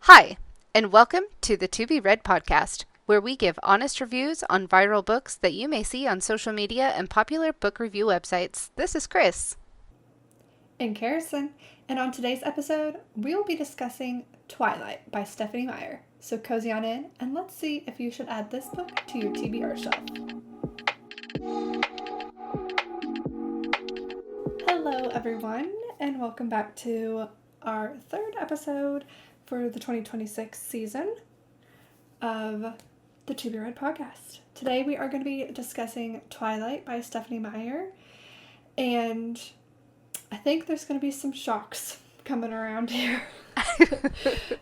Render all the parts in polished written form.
Hi, and welcome to the To Be Read podcast, where we give honest reviews on viral books that you may see on social media and popular book review websites. This is Chris. And Carison, and on today's episode, we will be discussing Twilight by Stephanie Meyer. So cozy on in, and let's see if you should add this book to your TBR shelf. Hello, everyone, and welcome back to our third episode for the 2026 season of the To Be Read podcast. Today, we are going to be discussing Twilight by Stephanie Meyer, and I think there's going to be some shocks coming around here.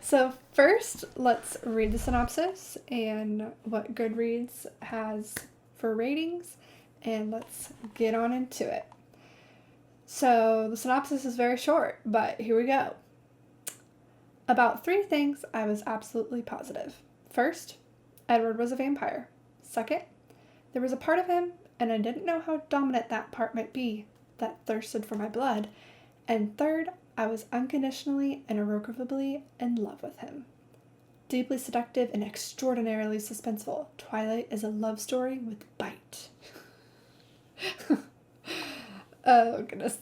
So first, let's read the synopsis and what Goodreads has for ratings, and let's get on into it. So the synopsis is very short, but here we go. About 3 things I was absolutely positive. First, Edward was a vampire. Second, there was a part of him, and I didn't know how dominant that part might be, that thirsted for my blood. And third, I was unconditionally and irrevocably in love with him. Deeply seductive and extraordinarily suspenseful, Twilight is a love story with bite. Oh, goodness.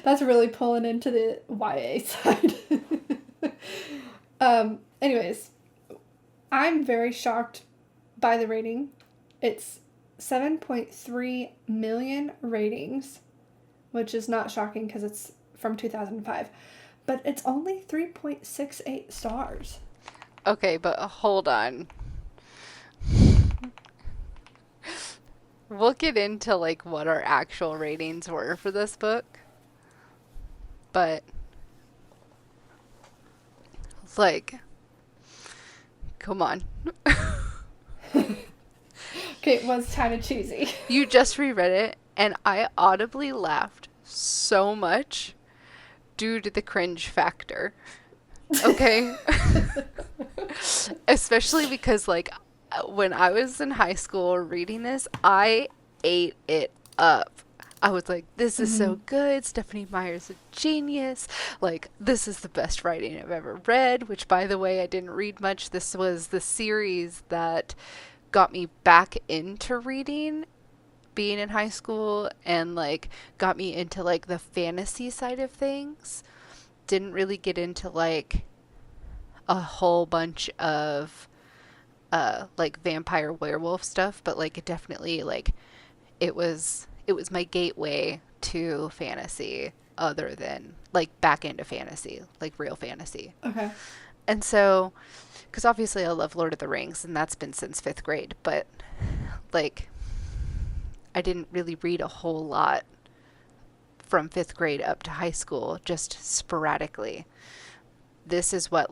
That's really pulling into the YA side. Anyways, I'm very shocked by the rating. It's 7.3 million ratings, which is not shocking because it's from 2005. But it's only 3.68 stars. Okay, but hold on. We'll get into what our actual ratings were for this book. But come on. Okay, it was kind of cheesy. You just reread it and I audibly laughed so much due to the cringe factor. Okay? Especially because when I was in high school reading this, I ate it up. I was like, this is so good. Stephanie Meyer's a genius. This is the best writing I've ever read, which, by the way, I didn't read much. This was the series that got me back into reading being in high school and got me into the fantasy side of things. Didn't really get into a whole bunch of vampire werewolf stuff, but it definitely it was my gateway to fantasy, other than back into fantasy, real fantasy. Okay. And so, because obviously I love Lord of the Rings, and that's been since 5th grade, but I didn't really read a whole lot from 5th grade up to high school, just sporadically. This is what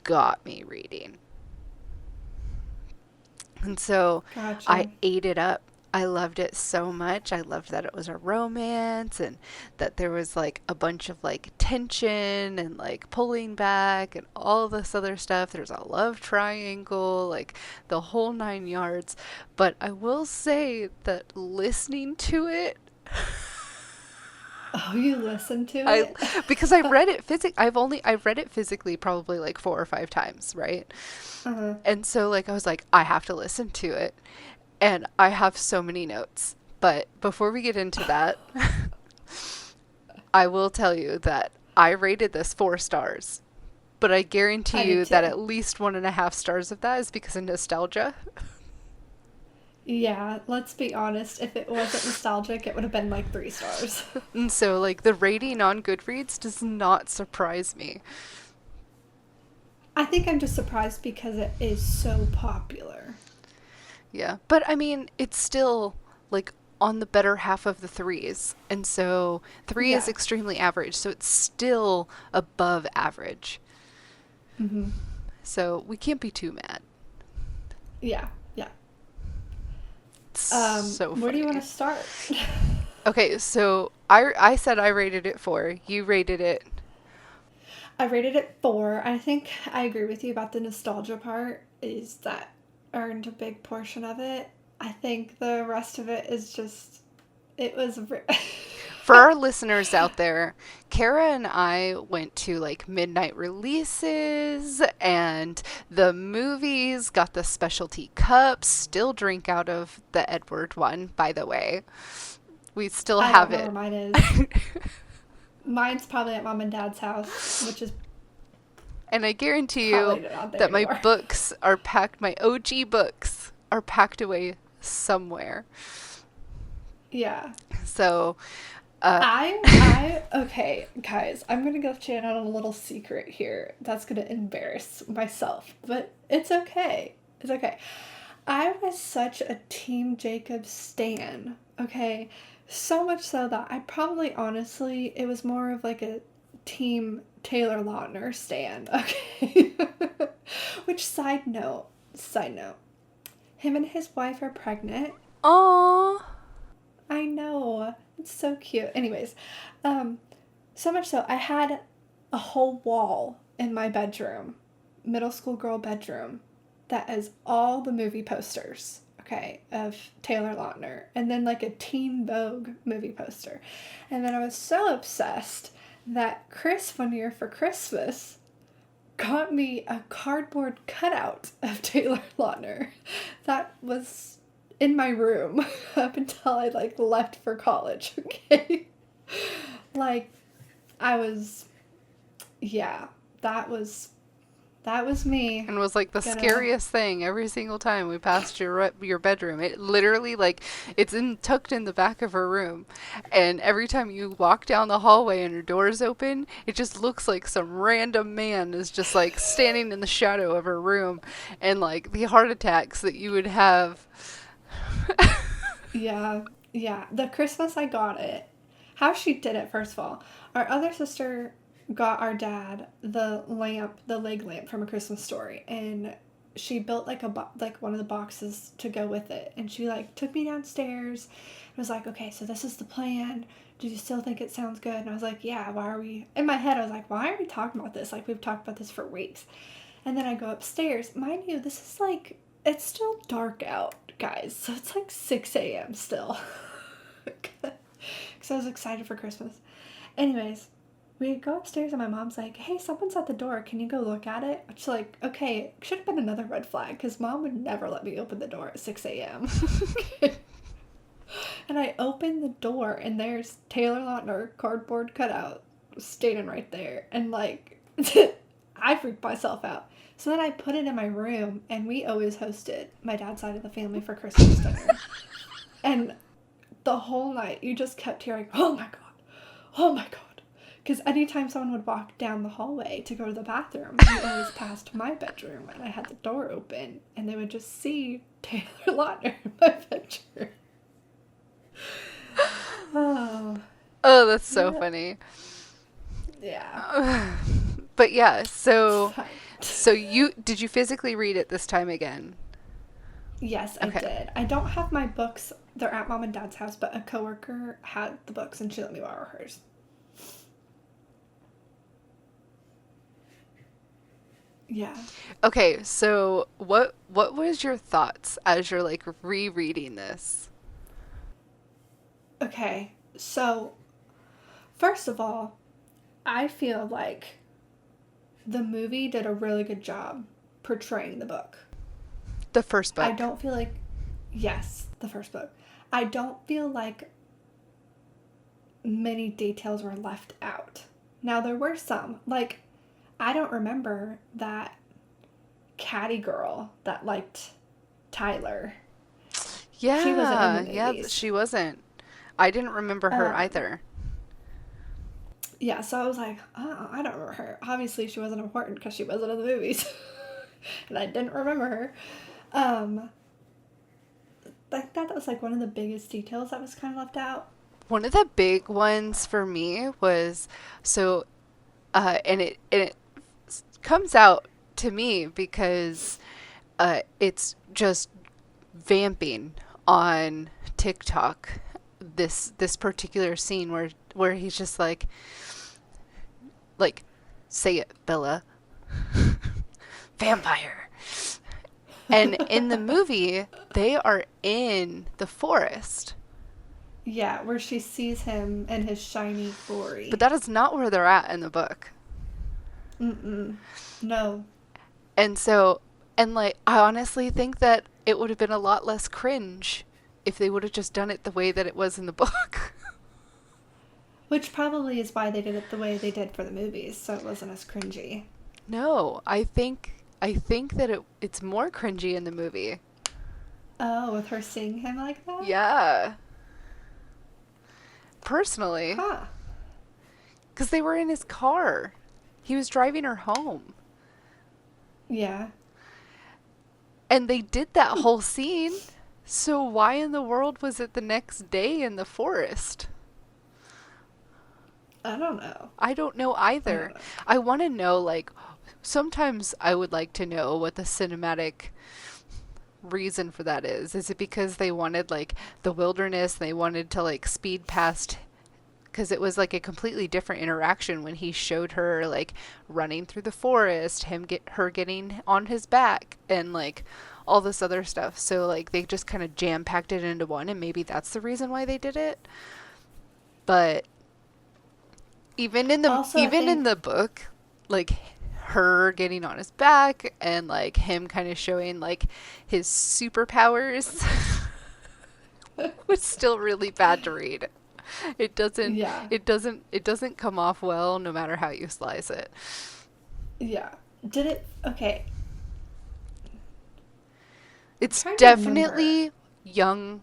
got me reading. And so Gotcha. I ate it up. I loved it so much. I loved that it was a romance and that there was a bunch of tension and pulling back and all this other stuff. There's a love triangle, the whole 9 yards. But I will say that listening to it, Oh, you listened to I it? because I read it I've read it physically probably 4 or 5 times, right? Uh-huh. And so I was like, I have to listen to it. And I have so many notes. But before we get into that, I will tell you that I rated this 4 stars. But I guarantee I did you that too. at least 1.5 stars of that is because of nostalgia. Yeah, let's be honest. If it wasn't nostalgic, it would have been 3 stars. And so, the rating on Goodreads does not surprise me. I think I'm just surprised because it is so popular. Yeah. But I mean, it's still on the better half of the threes. And so 3 is Yeah. extremely average. So it's still above average. Mm-hmm. So we can't be too mad. Yeah, yeah. It's so Where do you want funny. to start? Okay, so I said I rated it 4. You rated it. I rated it 4. I think I agree with you about the nostalgia part, is that earned a big portion of it. I think the rest of it is just, it was For our listeners out there, Kara and I went to like midnight releases and the movies, got the specialty cups, still drink out of the Edward one, by the way. We still I don't have know where it. mine is. Mine's probably at mom and dad's house, which is And I guarantee you probably not there that my anymore. books are packed, my OG books are packed away somewhere. Yeah. So, Okay, guys, I'm gonna go in on a little secret here that's gonna embarrass myself, but it's okay. It's okay. I was such a Team Jacob stan, okay? So much so that I probably honestly, it was more of like a Team Taylor Lautner stan, okay? Which, side note, him and his wife are pregnant. aww. I know. It's so cute. Anyways, so much so I had a whole wall in my bedroom, middle school girl bedroom, that is all the movie posters, okay, of Taylor Lautner, and then like a Teen Vogue movie poster. And then I was so obsessed that Chris one year for Christmas got me a cardboard cutout of Taylor Lautner that was in my room up until I like left for college, okay? Like I was yeah, that was me. And was like the Gonna scariest thing every single time we passed your bedroom. It literally like it's tucked in the back of her room, and every time you walk down the hallway and her door's open, it just looks like some random man is just like standing in the shadow of her room, and like the heart attacks that you would have. Yeah, yeah. The Christmas I got it. How she did it, first of all. Our other sister got our dad the leg lamp from A Christmas Story, and she built like like one of the boxes to go with it. And she like took me downstairs and was like, "Okay, so this is the plan. Do you still think it sounds good?" And I was like, "Yeah, why are we..." In my head, I was like, "Why are we talking about this? Like, we've talked about this for weeks." And then I go upstairs. Mind you, this is like, it's still dark out, guys. So it's like 6 a.m. still. Because I was excited for Christmas. Anyways, we go upstairs and my mom's like, "Hey, someone's at the door. Can you go look at it?" Which, like, okay, it should have been another red flag because mom would never let me open the door at 6 a.m. And I open the door and there's Taylor Lautner cardboard cutout standing right there. And, like, I freaked myself out. So then I put it in my room, and we always hosted my dad's side of the family for Christmas dinner. And the whole night, you just kept hearing, "Oh my God, oh my God." Because anytime someone would walk down the hallway to go to the bathroom, we always passed my bedroom, and I had the door open, and they would just see Taylor Lautner in my bedroom. Oh. Oh, that's so Yeah. funny. Yeah. But yeah, so Fine. did you physically read it this time again? Yes, I Okay. did. I don't have my books. They're at mom and dad's house, but a coworker had the books and she let me borrow hers. Yeah. Okay, so what was your thoughts as you're like rereading this? Okay. So, first of all, I feel like the movie did a really good job portraying the book. The first I book. don't feel like, yes, the first book. I don't feel like many details were left out. Now, there were some. Like, I don't remember that catty girl that liked Tyler. Yeah, She wasn't in the yeah, movies. she wasn't. I didn't remember her Um, either. yeah, so I was like, oh, I don't remember her. Obviously, she wasn't important because she wasn't in the movies. And I didn't remember her. Um, I thought that was like one of the biggest details that was kind of left out. One of the big ones for me was so and it comes out to me because it's just vamping on TikTok this particular scene where he's just like say it, Bella. Vampire. And in the movie, they are in the forest. Yeah, where she sees him in his shiny But glory. that is not where they're at in the book. Mm-mm. No. And so, and like, I honestly think that it would have been a lot less cringe if they would have just done it the way that it was in the book. Which probably is why they did it the way they did for the movies, so it wasn't as cringy. No, I think that it's more cringy in the movie. Oh, with her seeing him like that? Yeah, personally, Huh. because they were in his car. He was driving her home. Yeah. And they did that whole scene. So why in the world was it the next day in the forest? I don't know. I don't know I don't either. know. I want to know, like, sometimes I would like to know what the cinematic reason for that is. Is it because they wanted, like, the wilderness and they wanted to, like, speed past? Because it was like a completely different interaction when he showed her like running through the forest, her getting on his back, and like all this other stuff. So like they just kind of jam packed it into one, and maybe that's the reason why they did it. But Also, I even in think, the book, like her getting on his back and like him kind of showing like his superpowers was still really bad to read. It doesn't yeah. it doesn't come off well no matter how you slice it. Yeah. Did it? Okay. I'm It's trying to remember. definitely young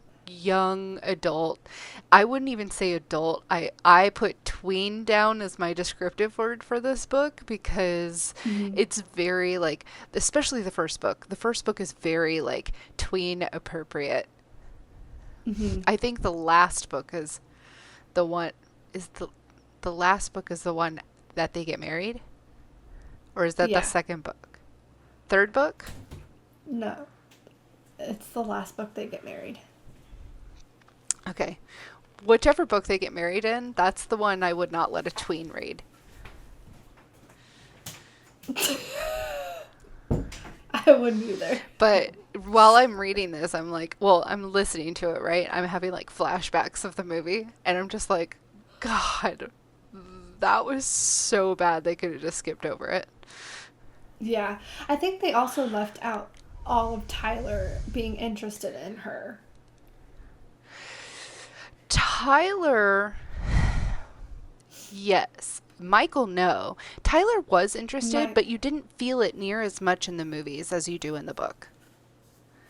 adult. I wouldn't even say adult. I put tween down as my descriptive word for this book because Hmm. it's very like, especially the first book. The first book is very like tween appropriate. Hmm. I think the last book is the one is the last book is the one that they get married, or is that the Yeah. second book? Third book? No. It's the last book they get married. Okay. Whichever book they get married in, that's the one I would not let a tween read. I wouldn't either. But while I'm reading this, I'm like, well, I'm listening to it, right? I'm having like flashbacks of the movie, and I'm just like, God, that was so bad. They could have just skipped over it. Yeah. I think they also left out all of Tyler being interested in her. Tyler, yes. Michael, no. Tyler was interested, My, but you didn't feel it near as much in the movies as you do in the book.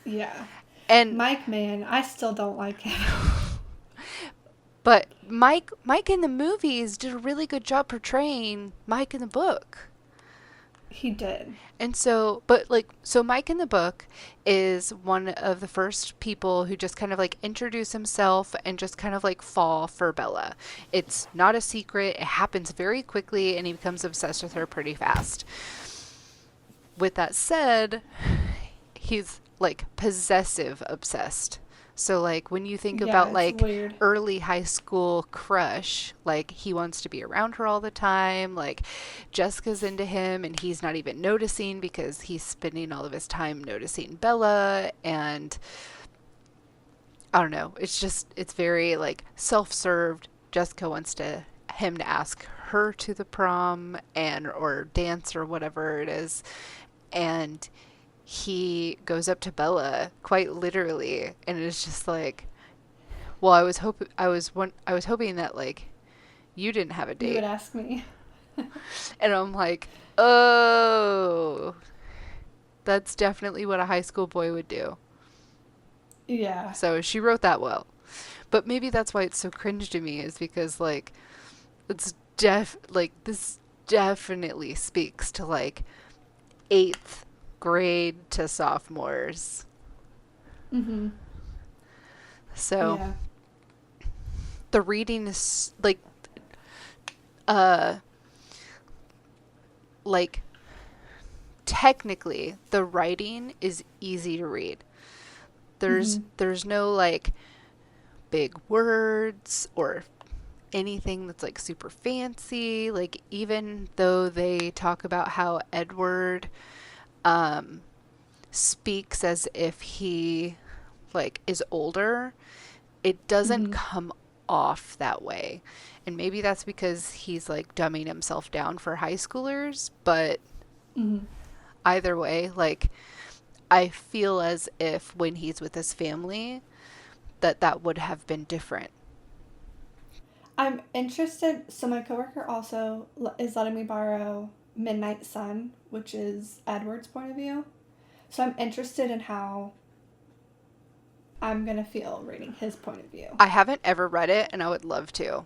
yeah. And Mike, man, I still don't like him. but Mike in the movies did a really good job portraying Mike in the book. He did. And so, but like, so Mike in the book is one of the first people who just kind of like introduce himself and just kind of like fall for Bella. It's not a secret. It happens very quickly and he becomes obsessed with her pretty fast. With that said, he's like possessive obsessed. So like when you think Yeah, about it's like weird. early high school crush, like he wants to be around her all the time, like Jessica's into him and he's not even noticing because he's spending all of his time noticing Bella, and I don't know, it's just it's very like self-served. Jessica wants to him to ask her to the prom and or dance or whatever it is, and he goes up to Bella quite literally and it's just like, well, I was hoping that like you didn't have a You would date. ask me. And I'm like, "Oh, that's definitely what a high school boy would do." Yeah. So she wrote that well. But maybe that's why it's so cringe to me is because like this definitely speaks to like 8th grade to sophomores. Hmm. So Yeah. the reading is uh like technically the writing is easy to read. Hmm. There's no like big words or anything that's like super fancy. Like even though they talk about how Edward um speaks as if he like is older, it doesn't Mm-hmm. come off that way. And maybe that's because he's like dumbing himself down for high schoolers, but Mm-hmm. either way, like I feel as if when he's with his family that that would have been different. I'm interested. So my coworker also is letting me borrow Midnight Sun, which is Edward's point of view. So I'm interested in how I'm gonna feel reading his point of view. I haven't ever read it and I would love to.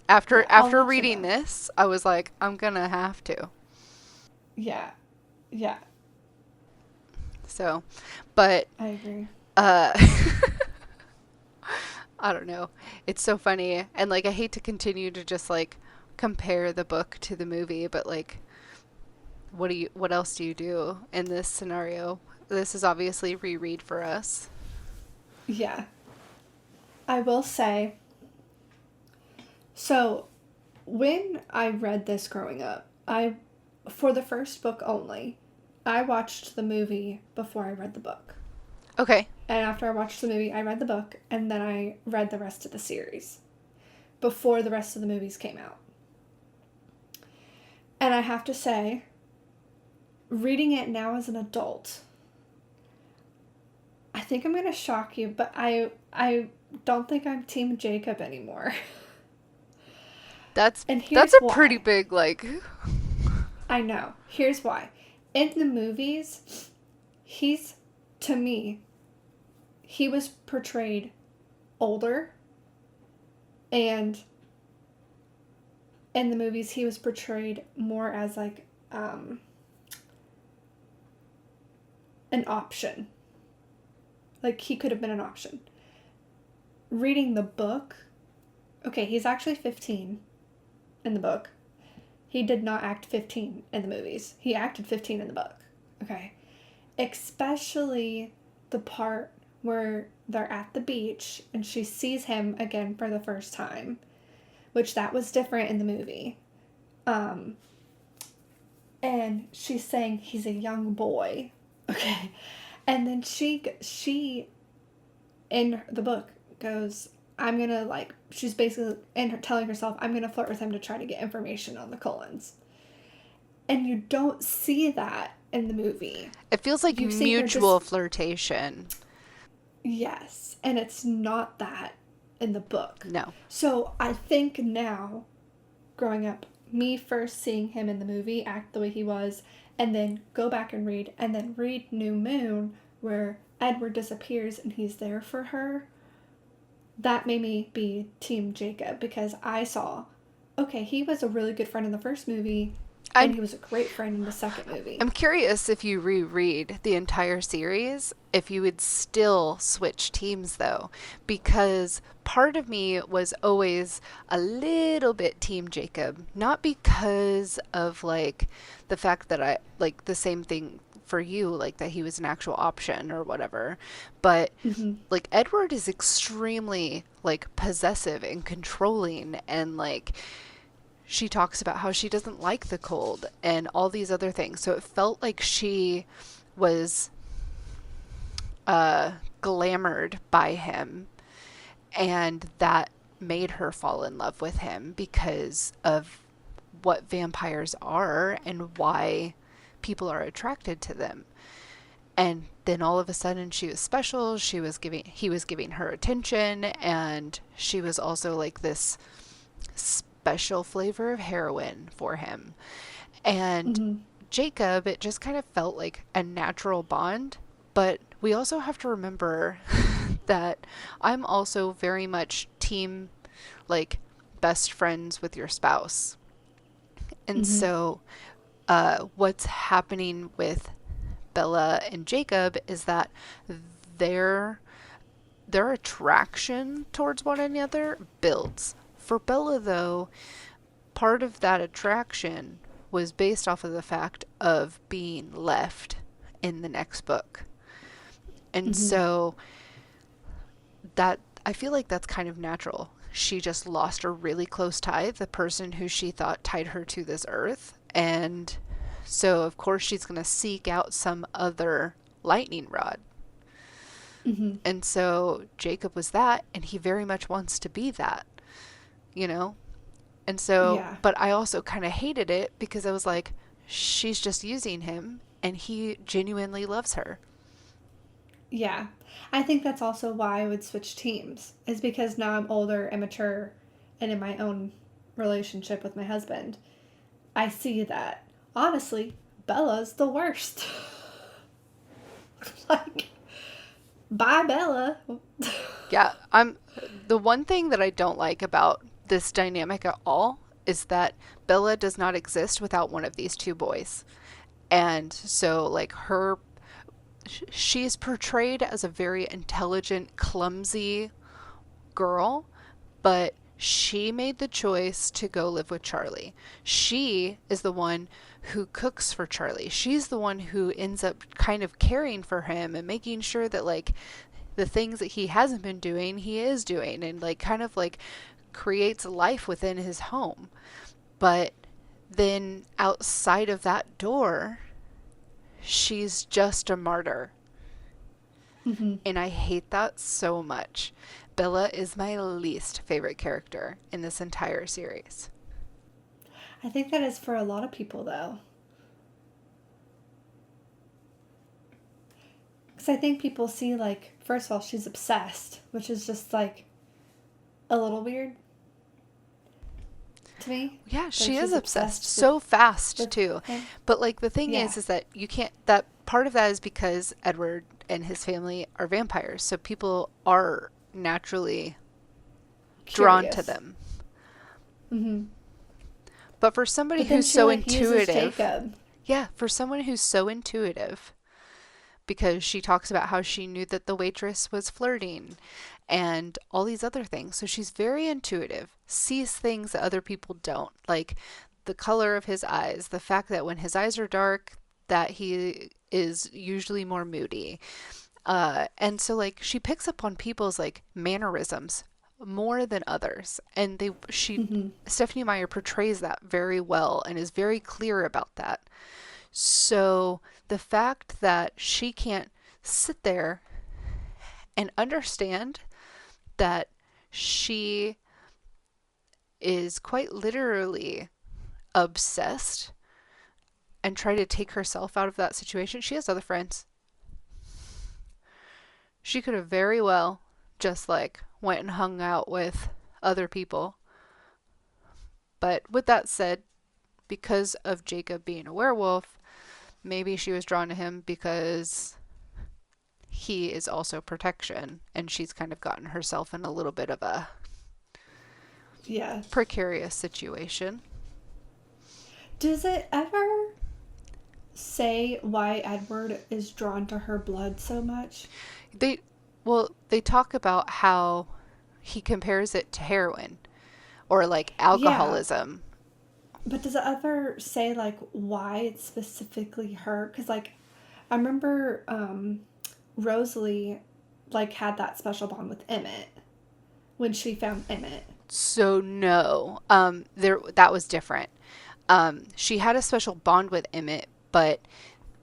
After Yeah, I'll let you reading know. this, I was like, I'm gonna have to. Yeah, yeah, So, but I agree. uh I don't know. It's so funny. And like I hate to continue to just like compare the book to the movie, but like what else do you do in this scenario? This is obviously reread for us. Yeah, I will say. So when I read this growing up, I for the first book only, I watched the movie before I read the book. Okay. And after I watched the movie, I read the book and then I read the rest of the series before the rest of the movies came out. And I have to say, reading it now as an adult, I think I'm going to shock you, but I don't think I'm Team Jacob anymore. That's And that's here's a pretty why. big like I know. Here's why. In the movies, he's, to me, he was portrayed older, and in the movies, he was portrayed more as like an option. Like he could have been an option. Reading the book, okay, he's actually 15 in the book. He did not act 15 in the movies. He acted 15 in the book. Okay. Especially the part where they're at the beach and she sees him again for the first time, which that was different in the movie. Um, and she's saying he's a young boy. Okay. And then she in the book goes, I'm gonna like, she's basically in her telling herself, I'm gonna flirt with him to try to get information on the Cullens. And you don't see that in the movie. it feels like You see her mutual just, flirtation. yes, and it's not that in the book. No. So I think now, growing up, me first seeing him in the movie act the way he was, and then go back and then read New Moon, where Edward disappears and he's there for her, that made me be Team Jacob because I saw, okay, he was a really good friend in the first movie, and I'm he was a great friend in the second movie. I'm curious if you reread the entire series, if you would still switch teams though, because part of me was always a little bit Team Jacob, not because of like the fact that I like the same thing for you, like that he was an actual option or whatever, but Mm-hmm. like Edward is extremely like possessive and controlling and like she talks about how she doesn't like the cold and all these other things. So it felt like she was glamored by him, and that made her fall in love with him because of what vampires are and why people are attracted to them. And then all of a sudden she was special, he was giving her attention, and she was also like this special flavor of heroin for him. And Mm-hmm. Jacob, it just kind of felt like a natural bond. But we also have to remember that I'm also very much team, like, best friends with your spouse. And Mm-hmm. so, what's happening with Bella and Jacob is that their their attraction towards one another builds. For Bella, though, part of that attraction was based off of the fact of being left in the next book. And Mm-hmm. so that I feel like that's kind of natural. She just lost a really close tie, the person who she thought tied her to this earth. And so, of course, she's going to seek out some other lightning rod. Mm-hmm. And so Jacob was that, and he very much wants to be that, you know? And so, Yeah. but I also kind of hated it because I was like, she's just using him, and he genuinely loves her. Yeah. I think that's also why I would switch teams, is because now I'm older and mature and in my own relationship with my husband. I see that, honestly, Bella's the worst. Like, bye, Bella. Yeah, I'm the one thing that I don't like about this dynamic at all is that Bella does not exist without one of these two boys. And so like she's portrayed as a very intelligent, clumsy girl, but she made the choice to go live with Charlie. She is the one who cooks for Charlie. She's the one who ends up kind of caring for him and making sure that like the things that he hasn't been doing, he is doing, and like kind of like creates life within his home. But then outside of that door, she's just a martyr. Mm-hmm. And I hate that so much. Bella is my least favorite character in this entire series. I think that is for a lot of people, though. Because I think people see, like, first of all, she's obsessed, which is just, like, a little weird to me. Yeah, That she is she's obsessed obsessed with, so fast with too. him. But like the thing Yeah. is that you can't that part of that is because Edward and his family are vampires. So people are naturally drawn to Curious. them. Mm-hmm. But for somebody But then who's she, so like, uses intuitive, Jacob. yeah, for someone who's so intuitive, because she talks about how she knew that the waitress was flirting and all these other things. So she's very intuitive, sees things that other people don't, like the color of his eyes, the fact that when his eyes are dark, that he is usually more moody. And so like she picks up on people's like mannerisms more than others. And she Mm-hmm. Stephanie Meyer portrays that very well and is very clear about that. So the fact that she can't sit there and understand that she is quite literally obsessed and try to take herself out of that situation. She has other friends. She could have very well just like went and hung out with other people. But with that said, because of Jacob being a werewolf, maybe she was drawn to him because he is also protection, and she's kind of gotten herself in a little bit of a Yeah. precarious situation. Does it ever say why Edward is drawn to her blood so much? They they talk about how he compares it to heroin or like Yeah. alcoholism. But does it ever say, like, why it's specifically her? Because, like, I remember Rosalie, like, had that special bond with Emmett when she found Emmett. So no, there that was different. She had a special bond with Emmett, but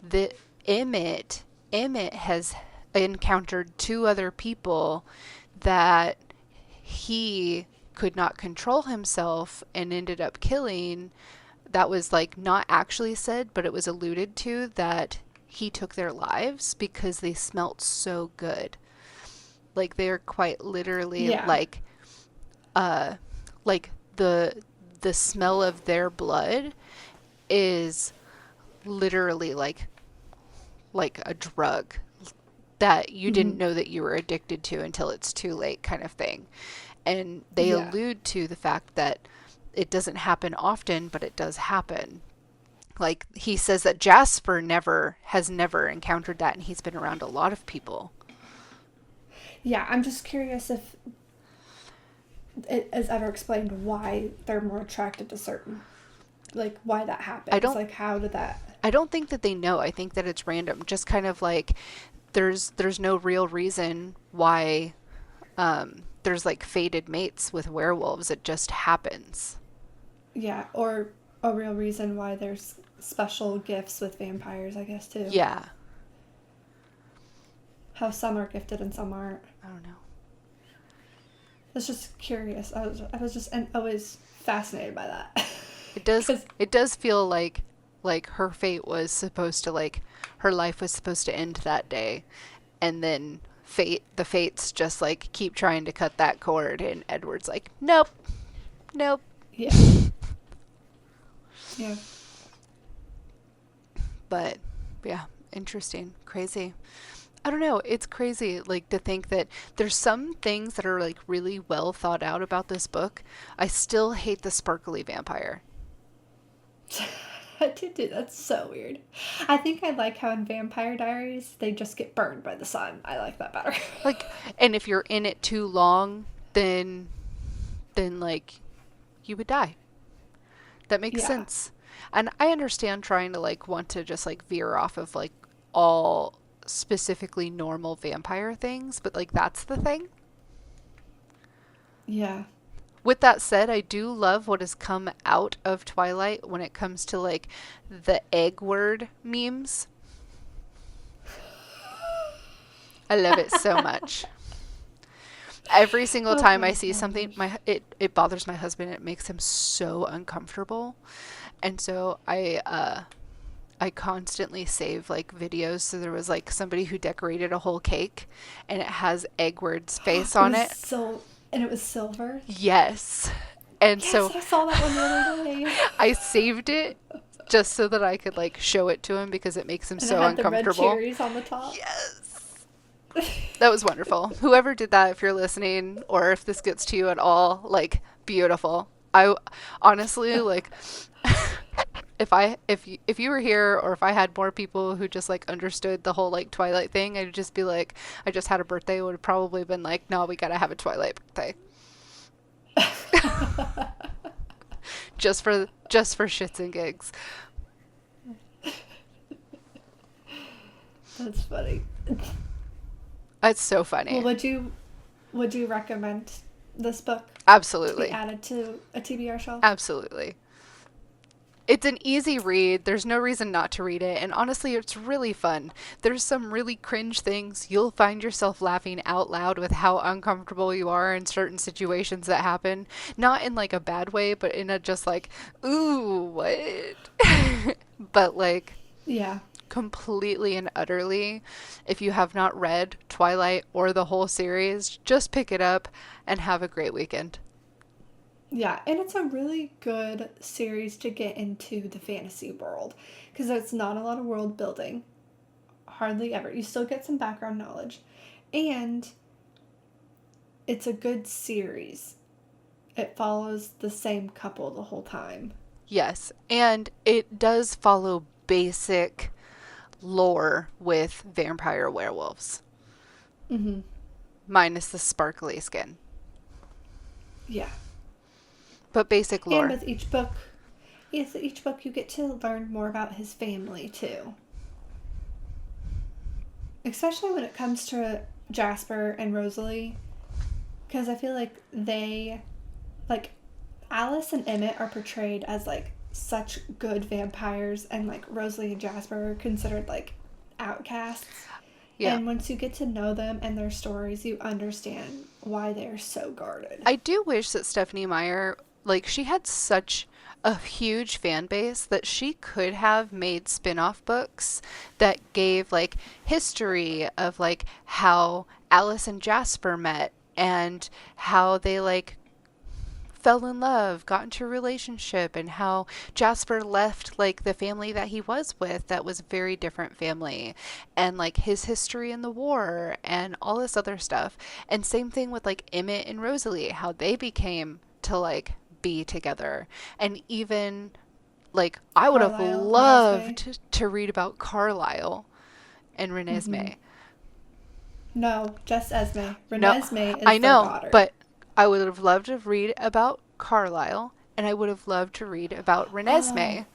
the Emmett has encountered two other people that he could not control himself and ended up killing. That was like not actually said, but it was alluded to that he took their lives because they smelt so good. Like they're quite literally Yeah. uh like the smell of their blood is literally like a drug that you didn't Mm-hmm. know that you were addicted to until it's too late kind of thing. And they Yeah. allude to the fact that it doesn't happen often, but it does happen. Like he says that Jasper never encountered that, and he's been around a lot of people. Yeah, I'm just curious if it is ever explained why they're more attracted to certain, like, why that I happens. don't Like, how did that. I don't think that they know. I think that it's random. Just kind of like there's no real reason why there's like fated mates with werewolves. It just happens. Yeah, or a real reason why there's special gifts with vampires, I guess, too. Yeah. how some are gifted and some aren't. I don't know. It's just curious. I was just always fascinated by that. It does 'Cause, it does feel like her fate was supposed to like her life was supposed to end that day, and then the fates just like keep trying to cut that cord, and Edward's like, nope, nope. yeah. Yeah. But yeah, interesting, crazy. I don't know. It's crazy, like, to think that there's some things that are like really well thought out about this book. I still hate the sparkly vampire. I did do that's so weird. I think I like how in Vampire Diaries they just get burned by the sun. I like that better. Like, and if you're in it too long, then like you would die. That makes Yeah. sense. And I understand trying to like want to just like veer off of like all specifically normal vampire things, but like that's the thing. Yeah. With that said, I do love what has come out of Twilight when it comes to like the egg word memes. I love it so much. Every single Oh time I my see something, gosh. it bothers my husband. It makes him so uncomfortable, and so I constantly save like videos. So there was like somebody who decorated a whole cake, and it has Eggward's face on it. And it was silver. Yes, and Yes, so I saw that one the other day. I saved it just so that I could like show it to him because it makes him And it so had the red uncomfortable. cherries on the top. Yes. That was wonderful. Whoever did that, if you're listening or if this gets to you at all, like, beautiful. I honestly like if you were here, or if I had more people who just like understood the whole like Twilight thing, I'd just be like, I just had a birthday, would have probably been like, no, we gotta have a Twilight birthday. Just for shits and gigs. That's funny. It's so funny. Well, would you recommend this book to be Absolutely. added to a TBR shelf? Absolutely. It's an easy read. There's no reason not to read it. And honestly, it's really fun. There's some really cringe things. You'll find yourself laughing out loud with how uncomfortable you are in certain situations that happen. Not in like a bad way, but in a just like, ooh, what? But like Yeah. completely and utterly, if you have not read Twilight or the whole series, just pick it up and have a great weekend. Yeah, and it's a really good series to get into the fantasy world because it's not a lot of world building, hardly ever. You still get some background knowledge, and it's a good series. It follows the same couple the whole time. Yes, and it does follow basic lore with vampire werewolves, Mm-hmm. minus the sparkly skin, Yeah. but basic And lore. with each book you get to learn more about his family too. Especially when it comes to Jasper and Rosalie, because I feel like like Alice and Emmett are portrayed as like such good vampires, and like Rosalie and Jasper are considered like outcasts. Yeah. And once you get to know them and their stories, you understand why they're so guarded. I do wish that Stephanie Meyer, like, she had such a huge fan base that she could have made spin-off books that gave like history of like how Alice and Jasper met and how they like fell in love, got into a relationship, and how Jasper left like the family that he was with that was a very different family, and like his history in the war and all this other stuff. And same thing with like Emmett and Rosalie, how they became to like be together. And even like I would have Carlisle and Esme. loved to read about Carlisle and Renesmee. No, just Esme. No, Renesmee is I their know, daughter. but I would have loved to read about Carlisle, and I would have loved to read about Renesmee.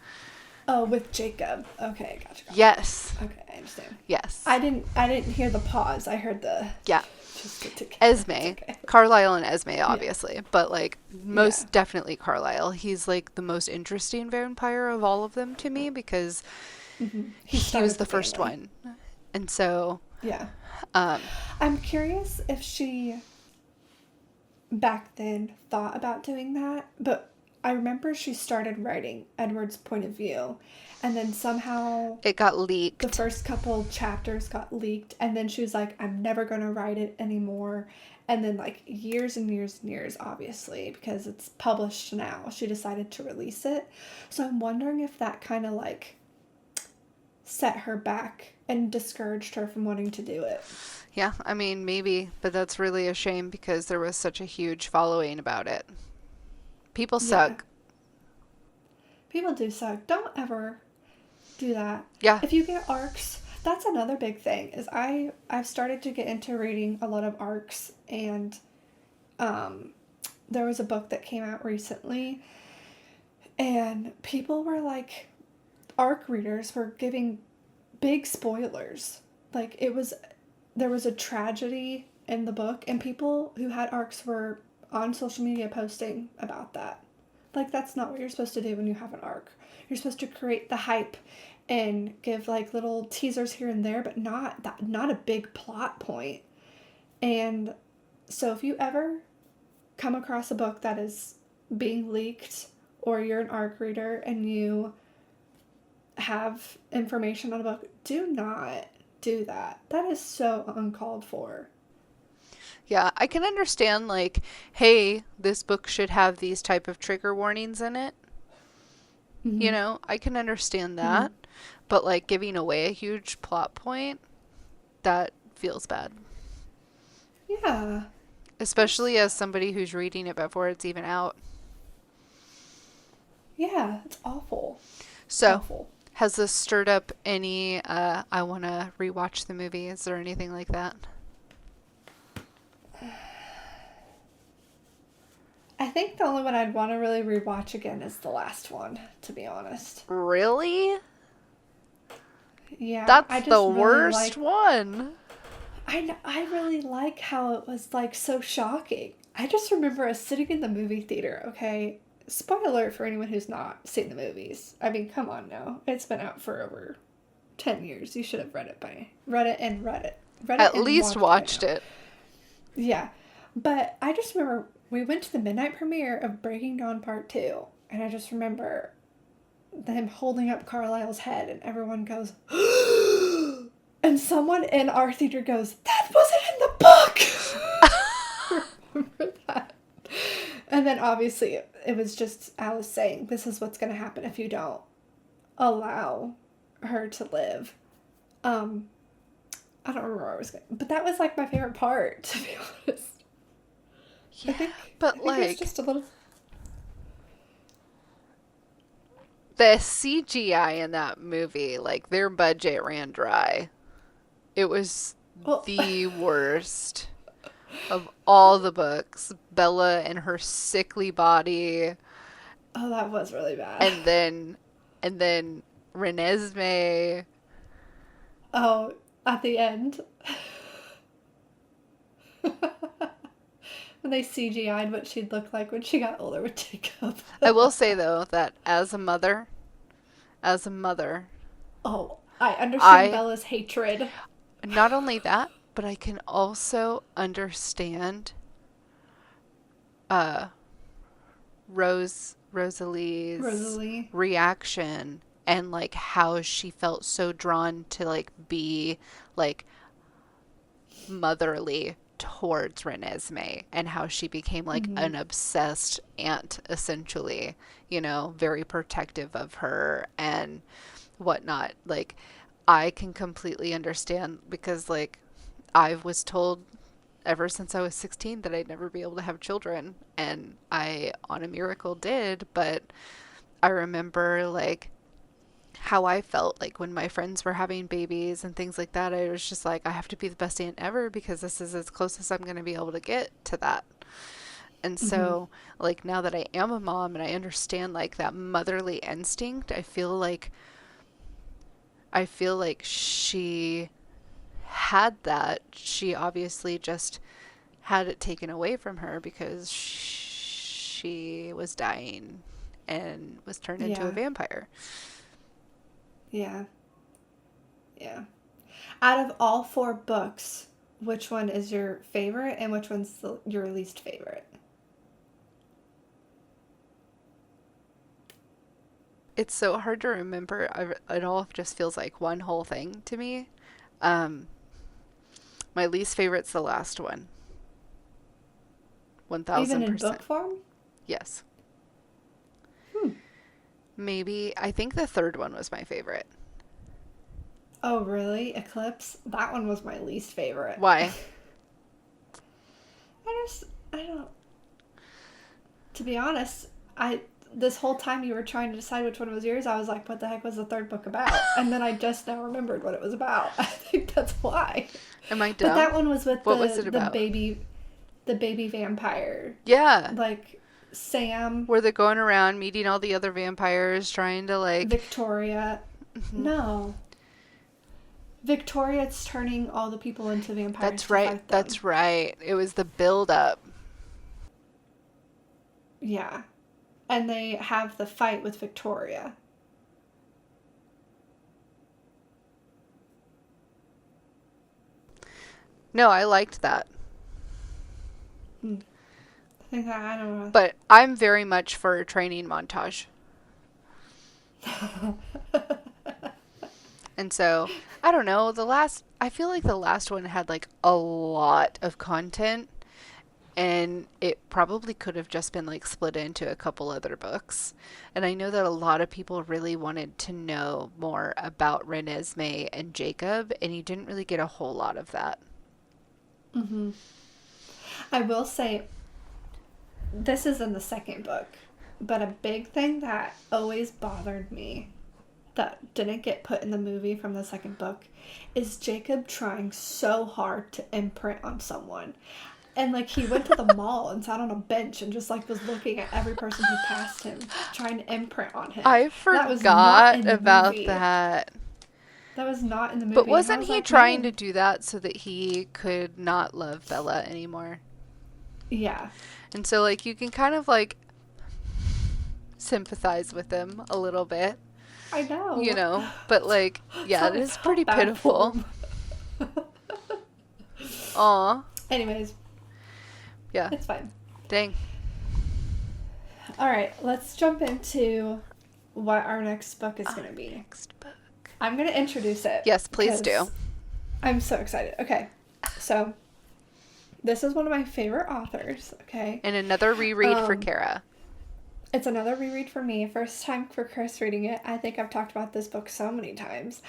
Oh, with Jacob. Okay, gotcha. Yes, Okay, I understand. yes, I didn't hear the pause. I heard the yeah. just get to Esme, okay. Carlisle and Esme, obviously, but like most Yeah. definitely Carlisle. He's like the most interesting vampire of all of them to me because Mm-hmm. he started was the first family. one, and so Yeah. Um, I'm curious if she back then thought about doing that, but I remember she started writing Edward's point of view, and then somehow it got the leaked. first couple chapters got leaked, and then she was like, I'm never going to write it anymore. And then, like, years and years and years, obviously, because it's published now, she decided to release it. So I'm wondering if that kind of, like, set her back and discouraged her from wanting to do it. Yeah, I mean, maybe, but that's really a shame because there was such a huge following about it. People Yeah. suck. People do suck. Don't ever do that. Yeah. If you get arcs, that's another big thing. Is I've started to get into reading a lot of arcs, and um, there was a book that came out recently, and people were like, arc readers were giving big spoilers. Like there was a tragedy in the book, and people who had arcs were on social media posting about that. Like, that's not what you're supposed to do when you have an arc. You're supposed to create the hype and give like little teasers here and there, but not a big plot point. And so if you ever come across a book that is being leaked, or you're an arc reader and you have information on a book, do not do that. That is so uncalled for. Yeah, I can understand like, hey, this book should have these type of trigger warnings in it. You Mm-hmm. know, I can understand Mm-hmm. that. But like giving away a huge plot point, that feels bad. Yeah. Especially as somebody who's reading it before it's even out. Yeah, it's awful. So, Awful. has this stirred up any I want to rewatch the movie? Is there anything like that? I think the only one I'd want to really rewatch again is the last one, to be honest. Really? Yeah, I That's the just really worst like. one. I really like how it was like so shocking. I just remember us sitting in the movie theater. Okay, spoiler for anyone who's not seen the movies. I mean, come on now, it's been out for over 10 years. You should have read it At and least watched it by watched now. it. Yeah, but I just remember we went to the midnight premiere of Breaking Dawn Part 2, and I just remember them holding up Carlisle's head, and everyone goes, and someone in our theater goes, "That wasn't in the book!" Remember that? And then obviously it was just Alice saying, this is what's going to happen if you don't allow her to live. Um, I don't remember where I was going, but that was like my favorite part, to be honest. I Yeah, think I but think it was like just a little. the CGI in that movie, like their budget ran dry. It was Well, the worst of all the books. Bella and her sickly body, oh, that was really bad. and then Renesmee. Oh, at the end. When they CGI'd what she'd look like when she got older with Jacob. I will say though that as a mother, Oh, I understand I Bella's hatred. not only that, but I can also understand uh Rosalie's Rosalie. reaction and like how she felt so drawn to like be like motherly towards Renesmee and how she became like Mm-hmm. an obsessed aunt essentially, you know, very protective of her and whatnot. Like I can completely understand because like I was told ever since I was 16 that I'd never be able to have children and I on a miracle did, but I remember like how I felt like when my friends were having babies and things like that. I was just like, I have to be the best aunt ever because this is as close as I'm going to be able to get to that. And Mm-hmm. so, like, now that I am a mom and I understand like that motherly instinct, I feel like she had that. She obviously just had it taken away from her because she was dying and was turned into a Yeah. vampire. Yeah. Yeah. Out of all 4 books, which one is your favorite and which one's your least favorite? It's so hard to remember. It all just feels like one whole thing to me. Um, my least favorite's the last one. Even in 1000%. book form? Yes. Hmm. Maybe, I think the third one was my favorite. Oh, really? Eclipse? That one was my least favorite. Why? I don't. To be honest, this whole time you were trying to decide which one was yours, I was like, what the heck was the third book about? And then I just now remembered what it was about. I think that's why. Am I dumb? But that one was with what was it about? the baby vampire. Yeah. Like Sam. Where they're going around meeting all the other vampires, trying to like. Victoria. Mhm. No. Victoria's turning all the people into vampires. That's right. Fight them. That's right. It was the build up. Yeah. And they have the fight with Victoria. No, I liked that. I think that, I don't know. But I'm very much for a training montage. And so, I don't know, I feel like the last one had like a lot of content, and it probably could have just been like split into a couple other books. And I know that a lot of people really wanted to know more about Renesmee and Jacob, and you didn't really get a whole lot of that. Mm-hmm. I will say, this is in the second book, but a big thing that always bothered me that didn't get put in the movie from the second book is Jacob trying so hard to imprint on someone. And like he went to the mall and sat on a bench and just like was looking at every person who passed him, trying to imprint on him. I forgot about that. That was not in the movie. But wasn't he trying to do that so that he could not love Bella anymore? Yeah. And so like you can kind of like sympathize with him a little bit. I know. You know, but like, yeah, it is pretty pitiful. Aw. Anyways. Yeah. It's fine. Dang. All right, let's jump into what our next book is going to be. Next book. I'm going to introduce it. Yes, please do. I'm so excited. Okay, so this is one of my favorite authors, okay? And another reread for Kara. It's another reread for me. First time for Chris reading it. I think I've talked about this book so many times.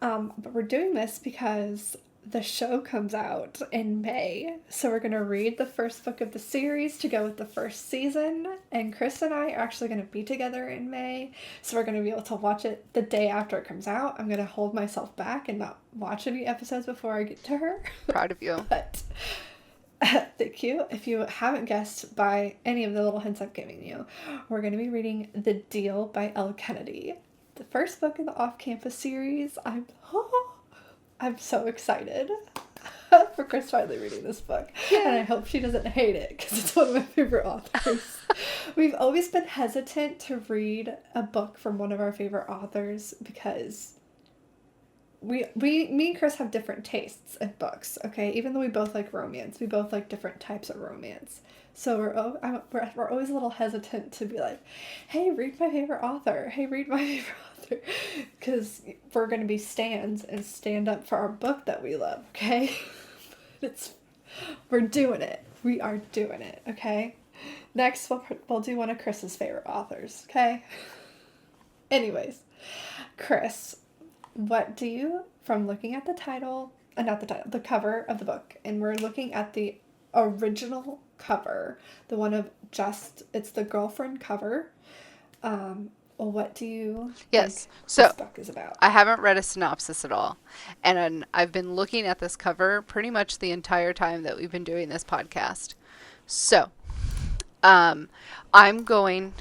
But we're doing this because the show comes out in May. So we're going to read the first book of the series to go with the first season. And Chris and I are actually going to be together in May. So we're going to be able to watch it the day after it comes out. I'm going to hold myself back and not watch any episodes before I get to her. Proud of you. But thank you. If you haven't guessed by any of the little hints I'm giving you, we're going to be reading The Deal by Elle Kennedy. The first book in the off-campus series. I'm so excited for Chris finally reading this book. Yeah. And I hope she doesn't hate it because it's one of my favorite authors. We've always been hesitant to read a book from one of our favorite authors because me and Chris have different tastes in books, okay? Even though we both like romance, we both like different types of romance. So we're always a little hesitant to be like, hey, read my favorite author. Hey, read my favorite author. Because we're going to be stans and stand up for our book that we love, okay? We're doing it. We are doing it, okay? Next, we'll do one of Chris's favorite authors, okay? Anyways, Chris, what do you, from looking at the title, the cover of the book, and we're looking at the original cover, the one of it's the girlfriend cover. What do you think this book is about? I haven't read a synopsis at all, and I've been looking at this cover pretty much the entire time that we've been doing this podcast. So, I'm going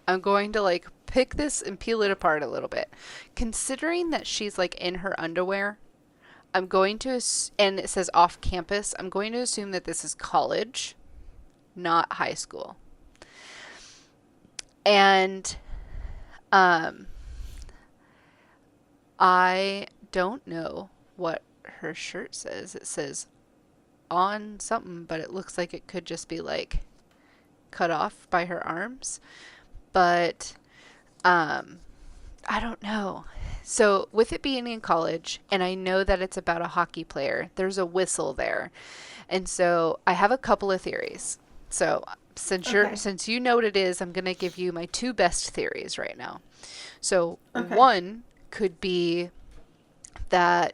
to like pick this and peel it apart a little bit. Considering that she's like in her underwear, I'm going to, and it says off campus, I'm going to assume that this is college, not high school. And I don't know what her shirt says. It says on something, but it looks like it could just be like cut off by her arms. But I don't know. So, with it being in college, and I know that it's about a hockey player, there's a whistle there. And so, I have a couple of theories. So, Okay. since you know what it is, I'm going to give you my two best theories right now. So, Okay. one could be that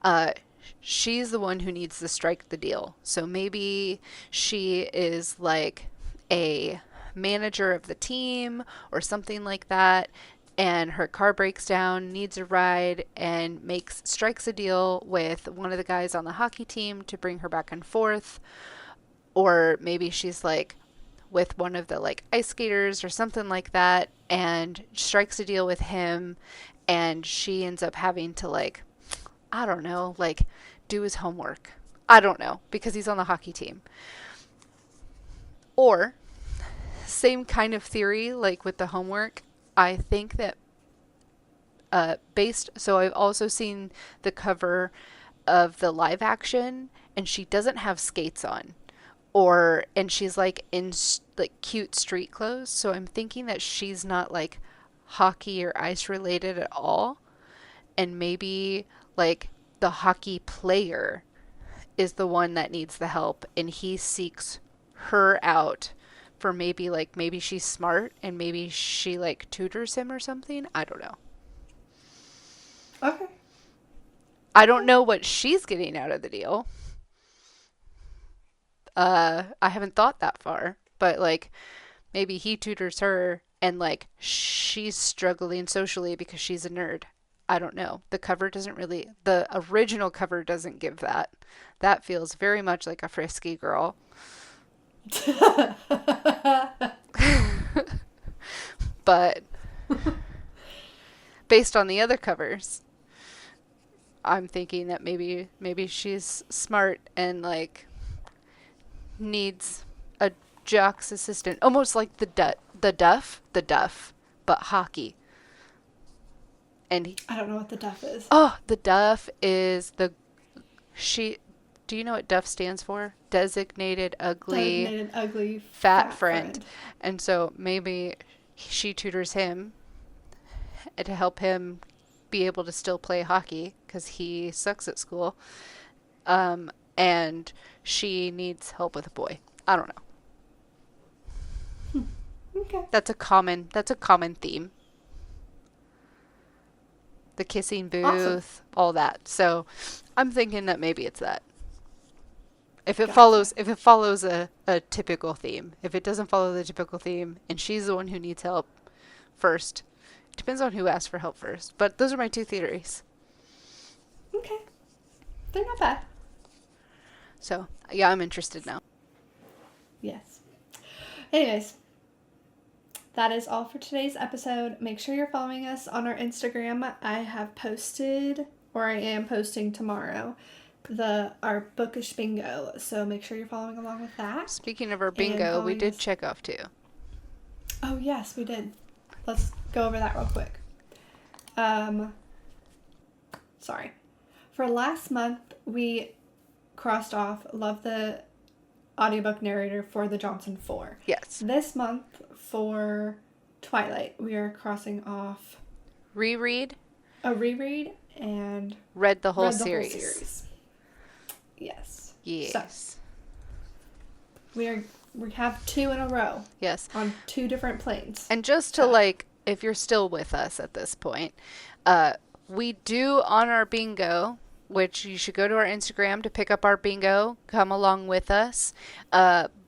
uh, she's the one who needs to strike the deal. So maybe she is like a manager of the team or something like that, and her car breaks down, needs a ride, and makes strikes a deal with one of the guys on the hockey team to bring her back and forth. Or maybe she's like with one of the like ice skaters or something like that and strikes a deal with him, and she ends up having to like, I don't know, like do his homework. I don't know, because he's on the hockey team. Or, same kind of theory, like with the homework, I think that so I've also seen the cover of the live action, and she doesn't have skates on. And she's like in like cute street clothes. So I'm thinking that she's not like hockey or ice related at all. And maybe like the hockey player is the one that needs the help, and he seeks her out for maybe she's smart and maybe she like tutors him or something. I don't know. Okay. I don't Okay. know what she's getting out of the deal. I haven't thought that far, but like maybe he tutors her and like she's struggling socially because she's a nerd. I don't know. The original cover doesn't give that. That feels very much like a frisky girl. But based on the other covers, I'm thinking that maybe she's smart and like needs a jock's assistant, almost like the Duff, but hockey. And I don't know what the duff is. the Duff is the she. Do you know what Duff stands for? Designated ugly Designated ugly fat fat friend. friend. And so maybe she tutors him to help him be able to still play hockey because he sucks at school. And she needs help with a boy. I don't know. Okay. That's a common theme. The kissing Awesome. booth, all that. So I'm thinking that maybe it's that. Gotcha. If it follows a typical theme. If it doesn't follow the typical theme and she's the one who needs help first. Depends on who asks for help first. But those are my two theories. Okay. They're not bad. So yeah, I'm interested now. Yes. Anyways, that is all for today's episode. Make sure you're following us on our Instagram. I have posted, or I am posting tomorrow, our bookish bingo. So make sure you're following along with that. Speaking of our And bingo, we following did us. check off two. Oh, yes, we did. Let's go over that real quick. Um, sorry. For last month, we crossed off Love the audiobook narrator for the Johnson 4. Yes. This month for Twilight, we are crossing off Reread. a reread and Read the whole read the series. whole series. Yes. Yes. So we have two in a row. Yes. On two different planes. And just to like, if you're still with us at this point, we do on our bingo, which you should go to our Instagram to pick up our bingo. Come along with us.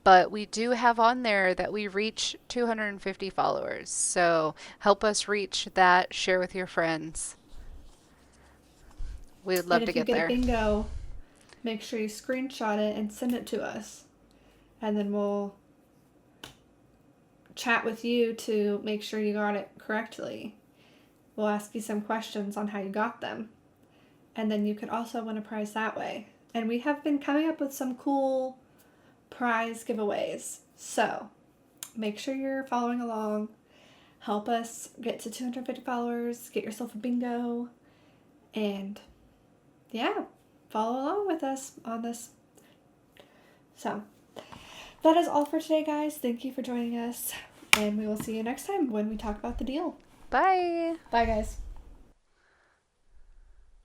But we do have on there that we reach 250 followers. So help us reach that. Share with your friends. We'd love to get there. If you get a bingo, make sure you screenshot it and send it to us. And then we'll chat with you to make sure you got it correctly. We'll ask you some questions on how you got them. And then you could also win a prize that way. And we have been coming up with some cool prize giveaways. So make sure you're following along. Help us get to 250 followers. Get yourself a bingo. And yeah, follow along with us on this. So, that is all for today, guys. Thank you for joining us, and we will see you next time when we talk about the deal. Bye. Bye, guys.